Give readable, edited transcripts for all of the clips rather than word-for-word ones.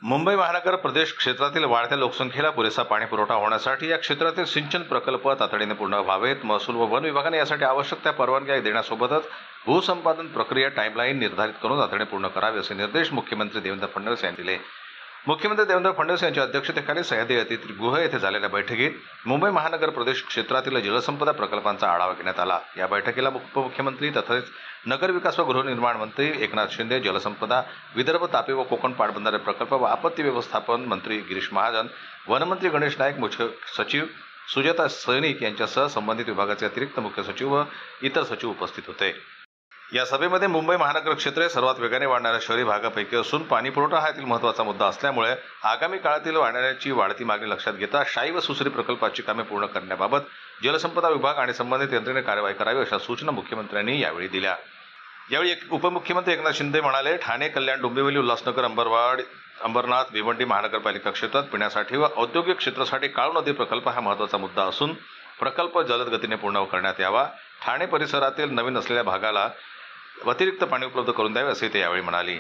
मुंबई महानगर प्रदेश क्षेत्रातील वाढत्या लोकसंख्येला पुरेसा पाणी पुरवठा होण्यासाठी या क्षेत्रातील सिंचन प्रकल्प तातडीने पूर्ण व्हावेत। महसूल व वन विभागाने यासाठी आवश्यक त्या परवानग्या देण्यासोबतच भूसंपादन प्रक्रिया टाइमलाईन निर्धारित करून तातडीने पूर्ण करावे असे निर्देश मुख्यमंत्री देवेंद्र फडणवीस यांनी दिले। मुख्यमंत्री देवेंद्र फडणवीस यांच्या अध्यक्षतेखाली सह्याद्री अतिथीगृह येथे झालेल्या बैठकीत मुंबई महानगर प्रदेश क्षेत्रातील जलसंपदा प्रकल्पांचा आढावा घेण्यात आला। या बैठकीला उपमुख्यमंत्री तसेच नगर विकास व गृहनिर्माण मंत्री एकनाथ शिंदे, जलसंपदा, विदर्भ, तापी व कोकण पाटबंधारे प्रकल्प व आपत्ती व्यवस्थापन मंत्री गिरीश महाजन, वनमंत्री गणेश नाईक, मुख्य सचिव सुजाता सैनिक यांच्यासह संबंधित विभागाचे अतिरिक्त मुख्य सचिव व इतर सचिव उपस्थित होते। या सभेमध्ये मुंबई महानगर क्षेत्र सर्वात वेगाने वाढणाऱ्या शहरी भागापैकी असून पाणी पुरवठा हा यातील महत्त्वाचा मुद्दा असल्यामुळे आगामी काळातील वाढणाऱ्याची वाढती मागणी लक्षात घेता शाई व सुसरी प्रकल्पाची कामे पूर्ण करण्याबाबत जलसंपदा विभाग आणि संबंधित यंत्रणेने कार्यवाही करावी अशा सूचना मुख्यमंत्र्यांनी यावेळी दिल्या। यावेळी उपमुख्यमंत्री एकनाथ शिंदे म्हणाले, ठाणे, कल्याण, डोंबिवली, उल्हासनगर, अंबरनाथ, भिवंडी महानगरपालिका क्षेत्रात पिण्यासाठी व औद्योगिक क्षेत्रासाठी काळू नदी प्रकल्प हा महत्त्वाचा मुद्दा असून प्रकल्प जलद गतीने पूर्ण करण्यात यावा। ठाणे परिसरातील नवीन असलेल्या भागाला अतिरिक्त पाणी उपलब्ध करून द्यावे असे ते यावेळी म्हणाले।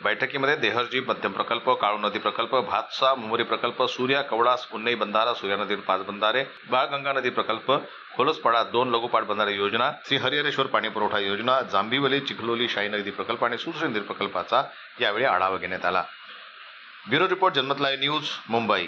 बैठकीमध्ये देहरजी मध्यम प्रकल्प, काळू नदी प्रकल्प, भातसा मुमरी प्रकल्प, सूर्या, कवडास, उन्नई बंधारा, सूर्या नदी 5 बंधारे, बाळगंगा नदी प्रकल्प, खोलसपाडा 2 लघु पाटबंधारे योजना, श्री हरिहरेश्वर पाणी पुरवठा योजना, जांभिवली, चिखलोली, शाही नदी प्रकल्प आणि सुसरी नदी प्रकल्पाचा यावेळी आढावा घेण्यात आला। ब्युरो रिपोर्ट, जनमत लाईव्ह न्यूज, मुंबई।